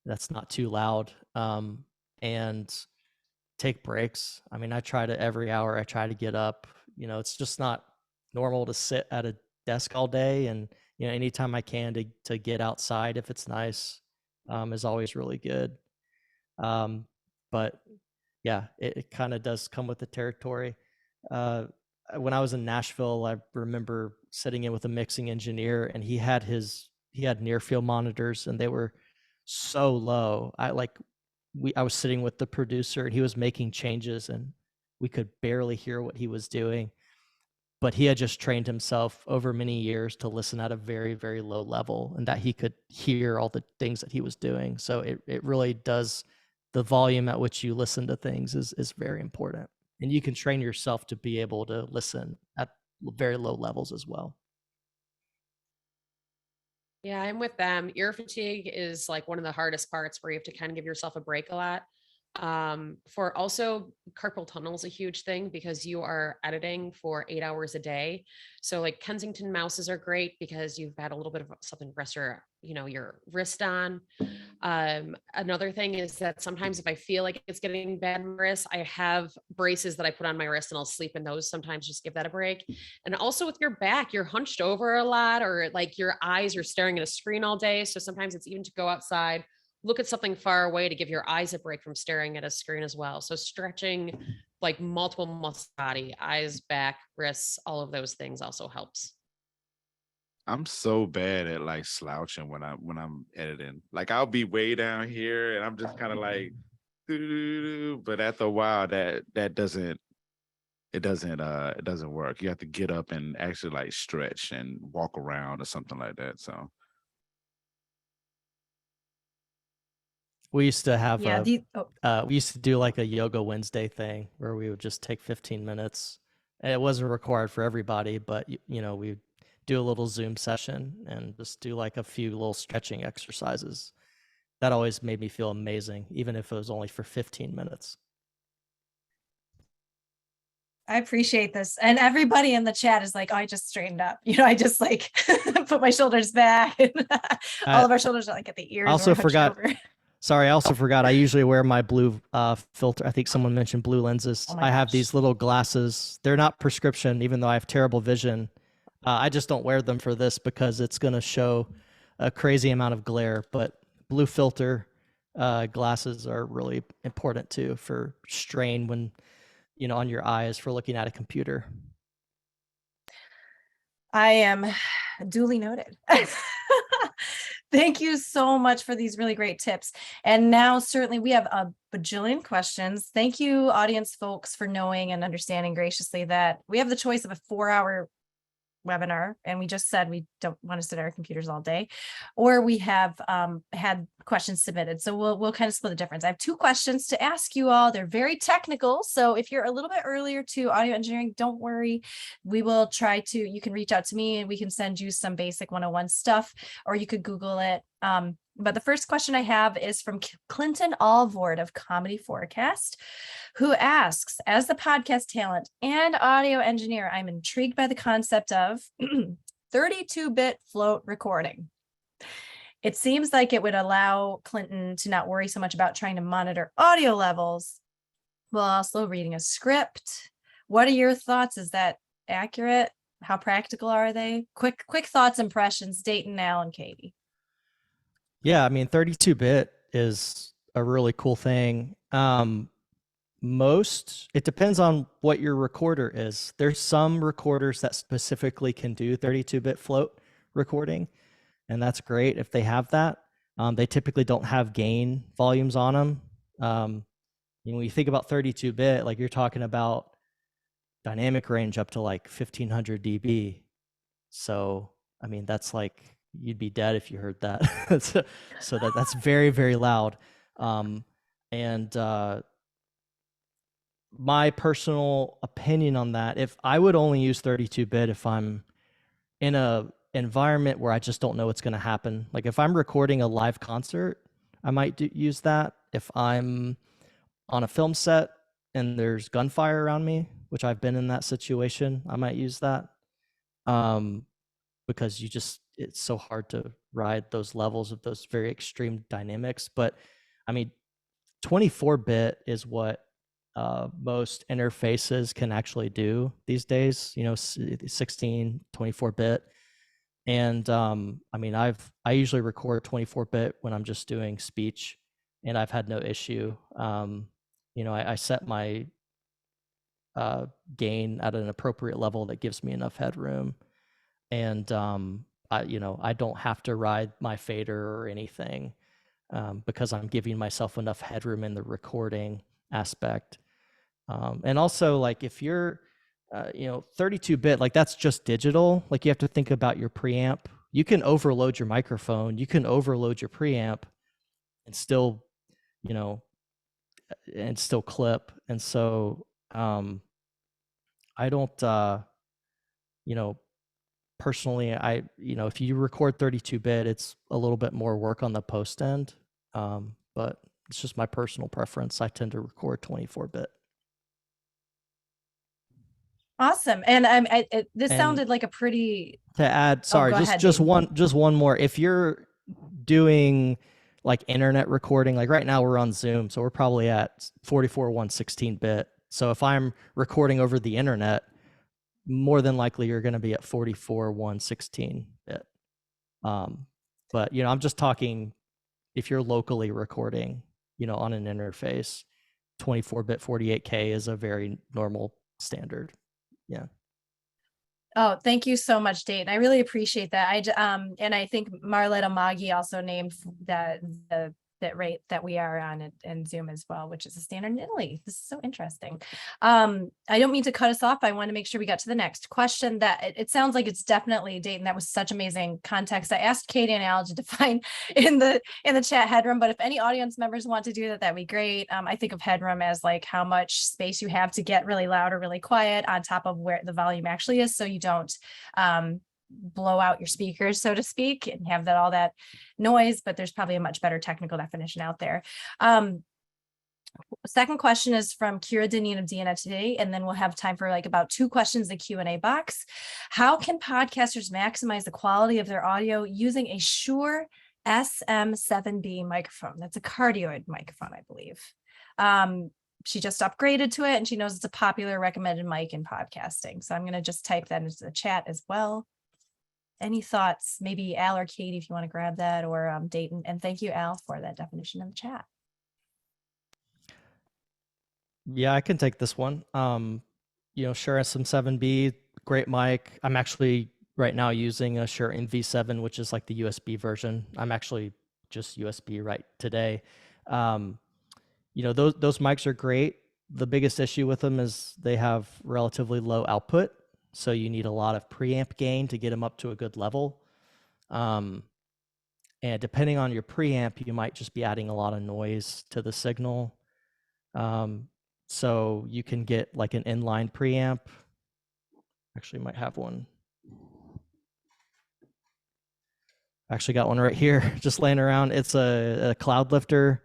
that's not too loud, and take breaks. I mean, I try to every hour I try to get up. It's just not normal to sit at a desk all day, and anytime I can to get outside if it's nice, is always really good. But yeah, it kind of does come with the territory. Uh, when I was in Nashville, I remember sitting in with a mixing engineer, and he had near field monitors, and they were so low. I was sitting with the producer, and he was making changes, and we could barely hear what he was doing. But he had just trained himself over many years to listen at a very, very low level, and that he could hear all the things that he was doing. So it really does, the volume at which you listen to things is very important. And you can train yourself to be able to listen at very low levels as well. Yeah, I'm with them. Ear fatigue is like one of the hardest parts where you have to kind of give yourself a break a lot. For also carpal tunnel is a huge thing because you are editing for 8 hours a day. So like Kensington mouses are great because you've had a little bit of something to rest your wrist on. Another thing is that sometimes if I feel like it's getting bad in my wrist, I have braces that I put on my wrist and I'll sleep in those. Sometimes just give that a break. And also with your back, you're hunched over a lot, or like your eyes, you're staring at a screen all day. So sometimes it's even to go outside, look at something far away to give your eyes a break from staring at a screen as well. So stretching like multiple muscle body, eyes, back, wrists, all of those things also helps. I'm so bad at like slouching when I'm editing. Like I'll be way down here and I'm just kind of like, but after a while that doesn't it doesn't work. You have to get up and actually like stretch and walk around or something like that. So We used to have Yeah, we used to do like a yoga Wednesday thing where we would just take 15 minutes. And it wasn't required for everybody, but we do a little Zoom session and just do like a few little stretching exercises. that always made me feel amazing, even if it was only for 15 minutes. I appreciate this. And everybody in the chat is like, oh, I just straightened up. I just like put my shoulders back. All of our shoulders are like at the ears. I also forgot. Over. Sorry, I also forgot. I usually wear my blue filter. I think someone mentioned blue lenses. Oh I have gosh. these little glasses. They're not prescription, even though I have terrible vision. I just don't wear them for this because it's going to show a crazy amount of glare. But blue filter glasses are really important too for strain when, on your eyes for looking at a computer. I am duly noted. Thank you so much for these really great tips. And now certainly we have a bajillion questions. Thank you, audience folks, for knowing and understanding graciously that we have the choice of a 4-hour webinar, and we just said we don't want to sit at our computers all day, or we have had questions submitted. So we'll kind of split the difference. I have 2 questions to ask you all. They're very technical. So if you're a little bit earlier to audio engineering, don't worry. We will try to, you can reach out to me and we can send you some basic 101 stuff, or you could Google it. But the first question I have is from Clinton Alvord of Comedy Forecast, who asks, as the podcast talent and audio engineer, I'm intrigued by the concept of 32-bit float recording. It seems like it would allow Clinton to not worry so much about trying to monitor audio levels while also reading a script. What are your thoughts? Is that accurate? How practical are they? Quick thoughts, impressions, Dayton, Al, and Katie. Yeah, I mean, 32-bit is a really cool thing. It depends on what your recorder is. There's some recorders that specifically can do 32-bit float recording, and that's great if they have that. They typically don't have gain volumes on them. When you think about 32-bit, like you're talking about dynamic range up to like 1500 dB. So, I mean, that's like, you'd be dead if you heard that. So that's very, very loud. My personal opinion on that, if I would only use 32-bit if I'm in a environment where I just don't know what's going to happen. Like if I'm recording a live concert, I might use that. If I'm on a film set and there's gunfire around me, which I've been in that situation, I might use that. Because it's so hard to ride those levels of those very extreme dynamics. But I mean, 24-bit is what most interfaces can actually do these days, 16, 24-bit. And I mean, I usually record 24-bit when I'm just doing speech, and I've had no issue. I set my gain at an appropriate level that gives me enough headroom. And I don't have to ride my fader or anything because I'm giving myself enough headroom in the recording aspect. And also, like if you're 32-bit, like that's just digital. Like you have to think about your preamp. You can overload your microphone, you can overload your preamp and still clip. And so I don't personally, if you record 32-bit, it's a little bit more work on the post end, but it's just my personal preference. I tend to record 24-bit. Awesome. And this sounded like a pretty. To add, sorry, just one more. If you're doing like internet recording, like right now we're on Zoom, so we're probably at 44/116-bit. So if I'm recording over the internet, more than likely you're going to be at 44/116-bit. But I'm just talking if you're locally recording, on an interface, 24-bit 48K is a very normal standard. Yeah. Oh, thank you so much, Dayton. I really appreciate that. And I think Marletta Maggi also named the bit rate that we are on and Zoom as well, which is a standard in Italy. This is so interesting. I don't mean to cut us off. I want to make sure we got to the next question. That it sounds like it's definitely, Dayton, that was such amazing context. I asked Katie and Al to define in the chat headroom, but if any audience members want to do that, that'd be great. I think of headroom as like how much space you have to get really loud or really quiet on top of where the volume actually is, so you don't blow out your speakers, so to speak, and have all that noise, but there's probably a much better technical definition out there. Second question is from Kira Deneen of DNA Today, and then we'll have time for like about 2 questions in the Q&A box. How can podcasters maximize the quality of their audio using a Shure SM7B microphone? That's a cardioid microphone, I believe. She just upgraded to it, and she knows it's a popular recommended mic in podcasting. So I'm going to just type that into the chat as well. Any thoughts? Maybe Al or Katie, if you want to grab that, or Dayton. And thank you, Al, for that definition in the chat. Yeah, I can take this one. Shure SM7B, great mic. I'm actually right now using a Shure MV7, which is like the USB version. I'm actually just USB right today. Those mics are great. The biggest issue with them is they have relatively low output. So you need a lot of preamp gain to get them up to a good level. And depending on your preamp, you might just be adding a lot of noise to the signal. So you can get like an inline preamp. Actually might have one. Actually got one right here, just laying around. It's a cloud lifter.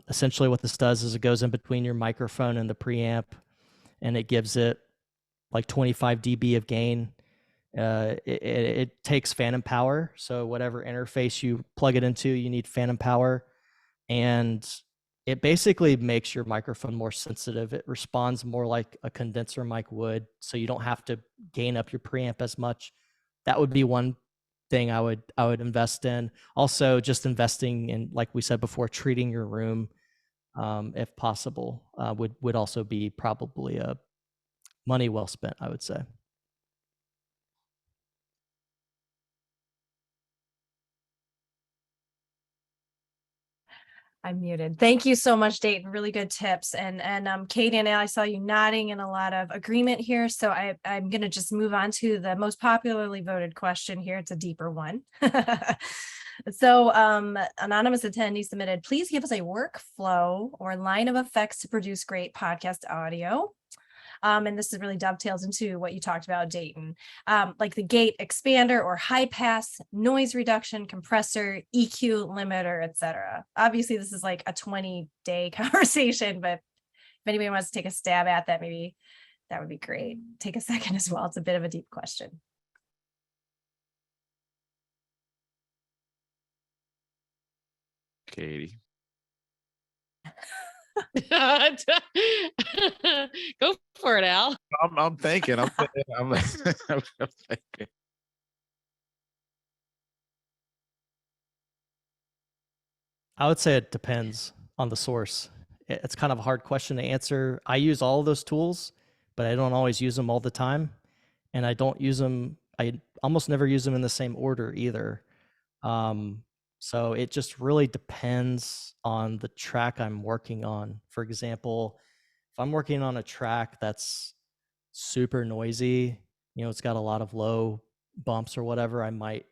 Essentially what this does is it goes in between your microphone and the preamp, and it gives it like 25 dB of gain. It takes phantom power. So whatever interface you plug it into, you need phantom power. And it basically makes your microphone more sensitive. It responds more like a condenser mic would, so you don't have to gain up your preamp as much. That would be one thing I would invest in. Also, just investing in, like we said before, treating your room, if possible, would also be probably a money well spent, I would say. I'm muted. Thank you so much, Dayton. Really good tips. And Katie and Al, I saw you nodding in a lot of agreement here. So I'm going to just move on to the most popularly voted question here. It's a deeper one. So anonymous attendee submitted, please give us a workflow or line of effects to produce great podcast audio. And this is really dovetails into what you talked about, Dayton, like the gate expander or high pass, noise reduction, compressor, EQ limiter, etc. Obviously, this is like a 20-day conversation, but if anybody wants to take a stab at that, maybe that would be great. Take a second as well. It's a bit of a deep question. Katie. Go for it, Al. I'm thinking. I'm thinking. I would say it depends on the source. It's kind of a hard question to answer. I use all of those tools, but I don't always use them all the time. And I almost never use them in the same order either. So it just really depends on the track I'm working on. For example, if I'm working on a track that's super noisy, it's got a lot of low bumps or whatever, I might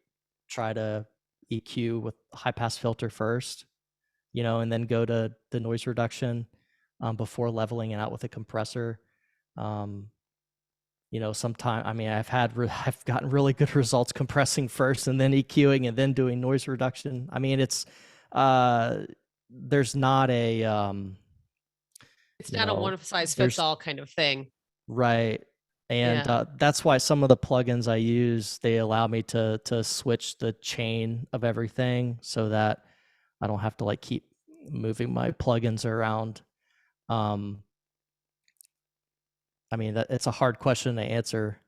try to EQ with a high pass filter first, and then go to the noise reduction before leveling it out with a compressor. Sometimes, I've gotten really good results compressing first and then EQing and then doing noise reduction. It's there's not a it's not a one size fits all kind of thing, right? And that's why some of the plugins I use, they allow me to switch the chain of everything so that I don't have to like keep moving my plugins around. It's a hard question to answer.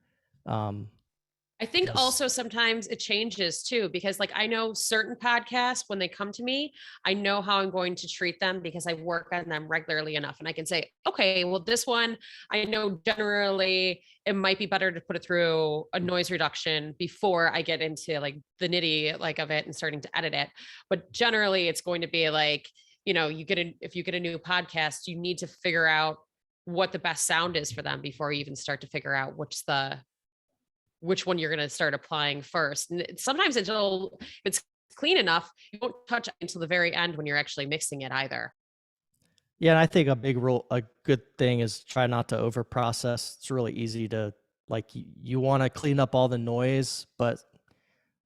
I think also sometimes it changes too, because like I know certain podcasts, when they come to me, I know how I'm going to treat them because I work on them regularly enough. And I can say, okay, well, this one, I know generally it might be better to put it through a noise reduction before I get into like the nitty like of it and starting to edit it. But generally it's going to be like, if you get a new podcast, you need to figure out what the best sound is for them before you even start to figure out which one you're going to start applying first. And sometimes if it's clean enough, you won't touch it until the very end when you're actually mixing it either. Yeah, and I think a good thing is try not to over process. It's really easy to Like you want to clean up all the noise, but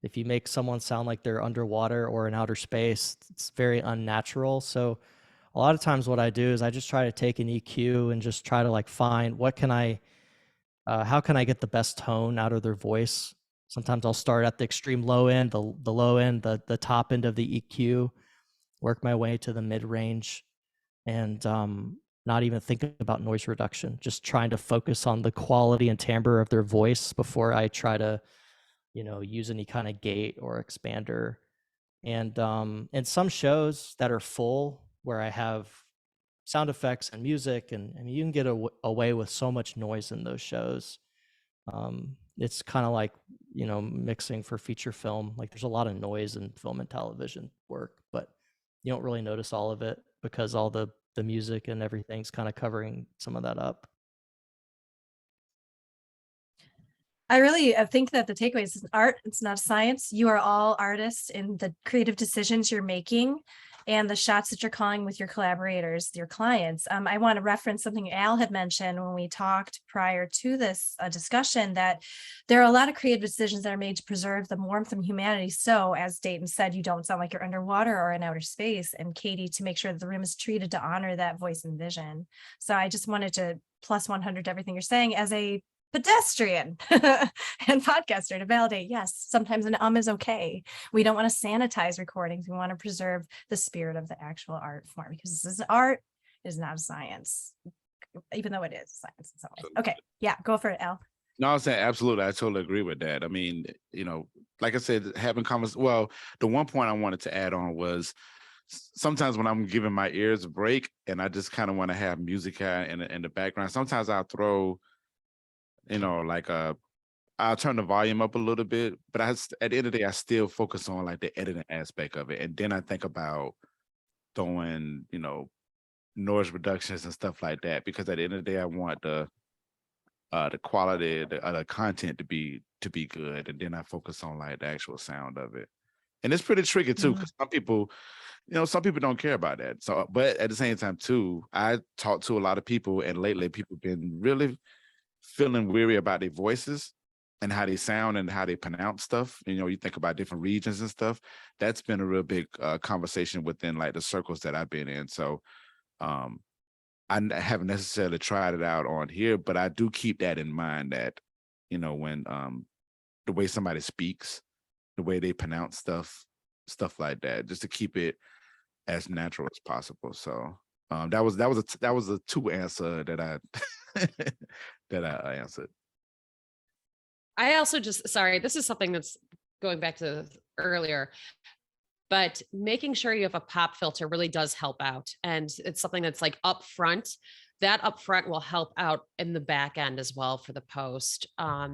if you make someone sound like they're underwater or in outer space, it's very unnatural. So a lot of times what I do is I just try to take an EQ and just try to like find how can I get the best tone out of their voice. Sometimes I'll start at the extreme low end, the low end, the top end of the EQ, work my way to the mid range, and not even thinking about noise reduction, just trying to focus on the quality and timbre of their voice before I try to, use any kind of gate or expander. And in some shows that are full where I have sound effects and music, and I mean, you can get away with so much noise in those shows. It's kind of like, mixing for feature film. Like there's a lot of noise in film and television work, but you don't really notice all of it because all the music and everything's kind of covering some of that up. I really think that the takeaway is art. It's not science. You are all artists in the creative decisions you're making and the shots that you're calling with your collaborators, your clients. I want to reference something Al had mentioned when we talked prior to this discussion, that there are a lot of creative decisions that are made to preserve the warmth and humanity. So as Dayton said, you don't sound like you're underwater or in outer space. And Katie, to make sure that the room is treated to honor that voice and vision. So I just wanted to plus 100 to everything you're saying as a pedestrian and podcaster to validate, yes, sometimes an is okay. We don't want to sanitize recordings. We want to preserve the spirit of the actual art form, because this is art, it is not science, even though it is science in some ways. Okay, yeah, go for it, Al. No, I was saying absolutely. I totally agree with that. I mean, like I said, having conversations. Well, the one point I wanted to add on was sometimes when I'm giving my ears a break and I just kind of want to have music in the background, sometimes I'll throw, I'll turn the volume up a little bit, but at the end of the day, I still focus on like the editing aspect of it. And then I think about throwing, noise reductions and stuff like that, because at the end of the day, I want the quality, the content to be good. And then I focus on like the actual sound of it. And it's pretty tricky too, because some people don't care about that. So, but at the same time too, I talk to a lot of people, and lately people have been really feeling weary about their voices and how they sound and how they pronounce stuff. You think about different regions and stuff. That's been a real big conversation within like the circles that I've been in. So I haven't necessarily tried it out on here, but I do keep that in mind, that, when the way somebody speaks, the way they pronounce stuff like that, just to keep it as natural as possible. So that was a 2 answer that I that I answered. I also sorry, this is something that's going back to earlier, but making sure you have a pop filter really does help out. And it's something that's like up front. That up front will help out in the back end as well for the post,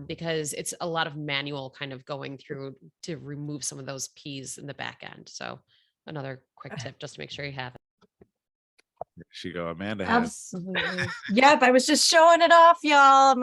because it's a lot of manual kind of going through to remove some of those P's in the back end. So another quick tip just to make sure you have it. She go, Amanda has. Absolutely. Yep. I was just showing it off, y'all.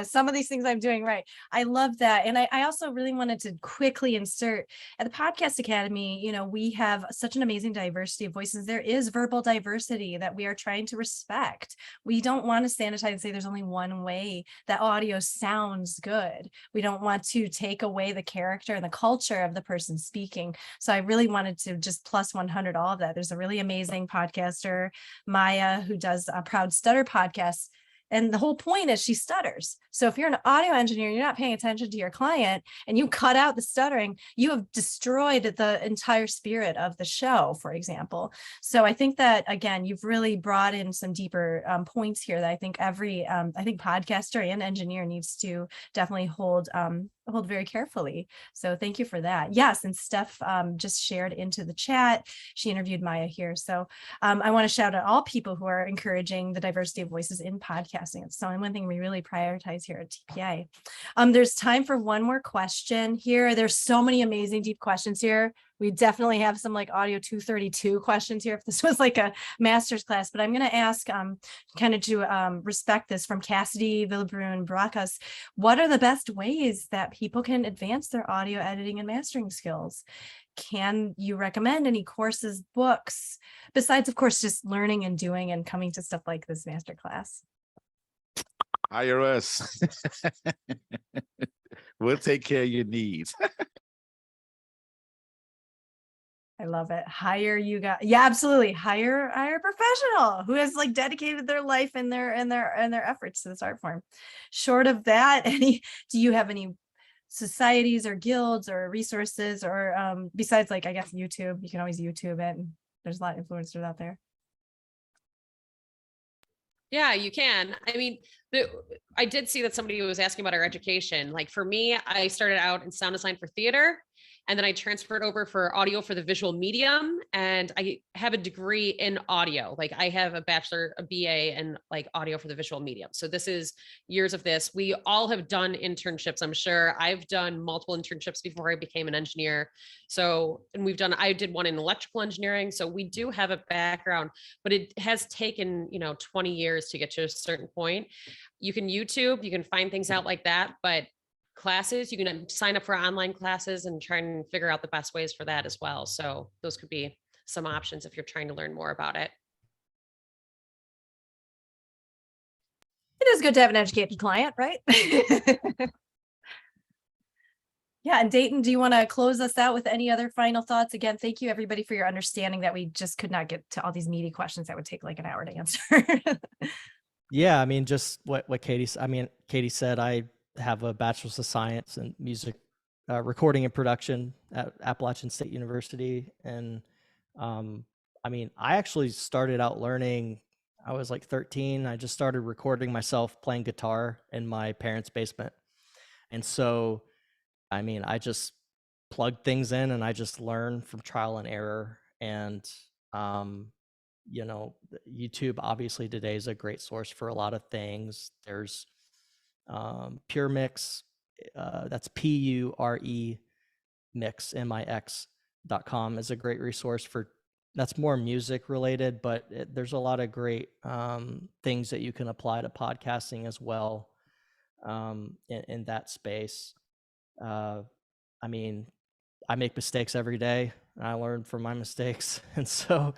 Some of these things I'm doing right. I love that. And I also really wanted to quickly insert at the Podcast Academy, we have such an amazing diversity of voices. There is verbal diversity that we are trying to respect. We don't want to sanitize and say there's only one way that audio sounds good. We don't want to take away the character and the culture of the person speaking. So I really wanted to just plus 100 all of that. There's a really amazing podcaster, Maya, who does a Proud Stutter podcast. And the whole point is she stutters. So if you're an audio engineer, you're not paying attention to your client and you cut out the stuttering, you have destroyed the entire spirit of the show, for example. So I think that, again, you've really brought in some deeper points here that I think every podcaster and engineer needs to definitely hold very carefully. So thank you for that. Yes, and Steph just shared into the chat. She interviewed Maya here. So I want to shout out all people who are encouraging the diversity of voices in podcasting. It's one thing we really prioritize here at TPA. There's time for one more question here. There's so many amazing deep questions here. We definitely have some like audio 232 questions here if this was like a master's class, but I'm going to ask kind of to respect this from Cassidy Villebrun Bracas. What are the best ways that people can advance their audio editing and mastering skills? Can you recommend any courses, books, besides, of course, just learning and doing and coming to stuff like this masterclass? Hire us. We'll take care of your needs. I love it. Hire you guys. Yeah, absolutely. Hire a professional who has like dedicated their life and their efforts to this art form. Short of that, do you have any societies or guilds or resources or besides like I guess YouTube, you can always YouTube it. And there's a lot of influencers out there. Yeah, you can. I mean, I did see that somebody was asking about our education. Like for me, I started out in sound design for theater, and then I transferred over for audio for the visual medium. And I have a degree in audio. Like I have a bachelor, a BA in like audio for the visual medium. So this is years of this. We all have done internships, I'm sure. I've done multiple internships before I became an engineer. So, and I did one in electrical engineering. So we do have a background, but it has taken, 20 years to get to a certain point. You can YouTube, you can find things out like that, but classes, you can sign up for online classes and try and figure out the best ways for that as well. So those could be some options if you're trying to learn more about it. It is good to have an educated client, right? Yeah, and Dayton, do you want to close us out with any other final thoughts? Again, thank you everybody for your understanding that we just could not get to all these meaty questions that would take like an hour to answer. Yeah, I mean, just what Katie said, I have a bachelor's of science in music recording and production at Appalachian State University. And I mean, I actually started out learning, I was like 13. I just started recording myself playing guitar in my parents' basement. And so, I mean, I just plugged things in and I just learned from trial and error. And YouTube obviously today is a great source for a lot of things. There's Pure Mix, that's PURE Mix, MIX.com is a great resource that's more music related, but there's a lot of great things that you can apply to podcasting as well in that space. I mean, I make mistakes every day and I learn from my mistakes. And so,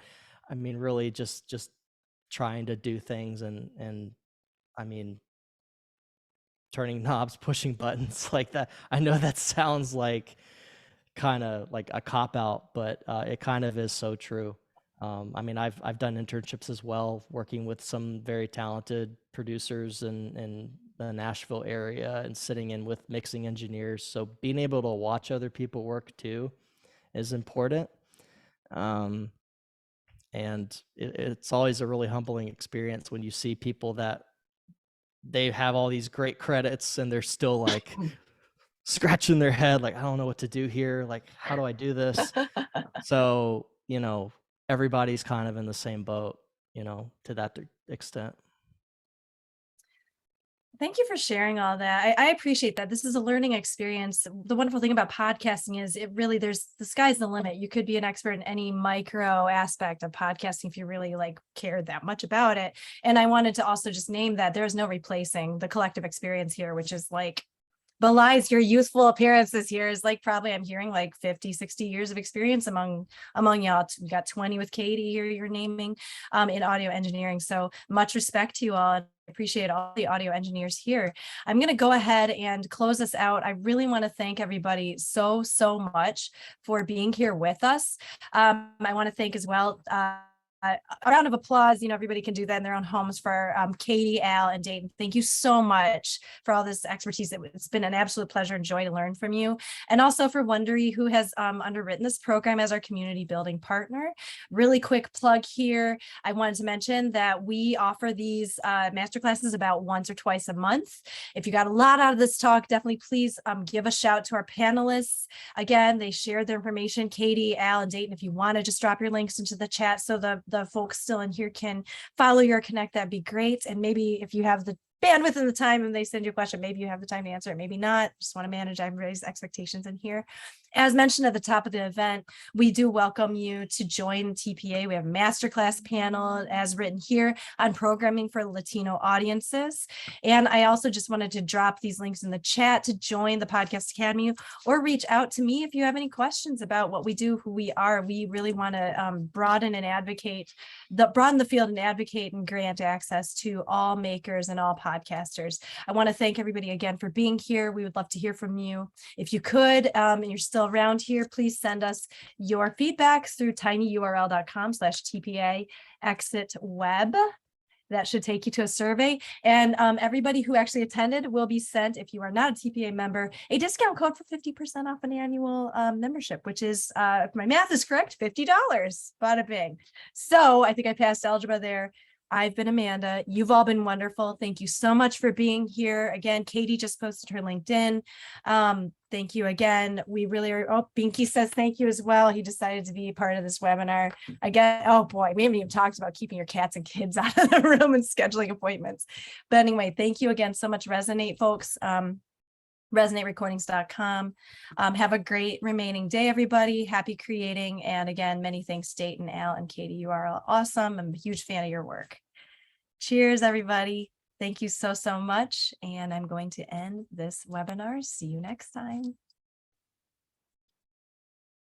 I mean, really just trying to do things and I mean, turning knobs, pushing buttons like that. I know that sounds like kind of like a cop out, but it kind of is so true. I mean, I've done internships as well, working with some very talented producers in the Nashville area and sitting in with mixing engineers. So being able to watch other people work too is important. And it's always a really humbling experience when you see people that they have all these great credits and they're still like scratching their head, like, I don't know what to do here. Like, how do I do this? So, everybody's kind of in the same boat, to that extent. Thank you for sharing all that. I appreciate that. This is a learning experience. The wonderful thing about podcasting is the sky's the limit. You could be an expert in any micro aspect of podcasting if you really like cared that much about it. And I wanted to also just name that there's no replacing the collective experience here, which is like belies your youthful appearance this year is like probably I'm hearing like 50, 60 years of experience among y'all. We got 20 with Katie here you're naming in audio engineering. So much respect to you all. And appreciate all the audio engineers here. I'm going to go ahead and close this out. I really want to thank everybody so much for being here with us. I want to thank as well a round of applause. Everybody can do that in their own homes for Katie, Al, and Dayton. Thank you so much for all this expertise. It's been an absolute pleasure and joy to learn from you. And also for Wondery, who has underwritten this program as our community building partner. Really quick plug here. I wanted to mention that we offer these masterclasses about once or twice a month. If you got a lot out of this talk, definitely please give a shout to our panelists. Again, they shared their information. Katie, Al, and Dayton, if you want to just drop your links into the chat so the folks still in here can follow you or connect, that'd be great. And maybe if you have the bandwidth and the time and they send you a question, maybe you have the time to answer it, maybe not. Just want to manage everybody's expectations in here. As mentioned at the top of the event, we do welcome you to join TPA. We have a masterclass panel as written here on programming for Latino audiences. And I also just wanted to drop these links in the chat to join the Podcast Academy or reach out to me if you have any questions about what we do, who we are. We really want to broaden the field and advocate and grant access to all makers and all podcasters. I want to thank everybody again for being here. We would love to hear from you. If you could, and you're still around here, please send us your feedback through tinyurl.com/TPA exit web. That should take you to a survey. And everybody who actually attended will be sent, if you are not a TPA member, a discount code for 50% off an annual membership, which is, if my math is correct, $50. Bada bing. So I think I passed algebra there. I've been Amanda. You've all been wonderful. Thank you so much for being here. Again, Katie just posted her LinkedIn. Thank you again. We really are. Oh, Binky says thank you as well. He decided to be part of this webinar. Again, oh boy, we haven't even talked about keeping your cats and kids out of the room and scheduling appointments. But anyway, thank you again so much, Resonate folks. ResonateRecordings.com. Have a great remaining day, everybody. Happy creating. And again, many thanks, Dayton, Al, and Katie. You are all awesome. I'm a huge fan of your work. Cheers, everybody. Thank you so much. And I'm going to end this webinar. See you next time.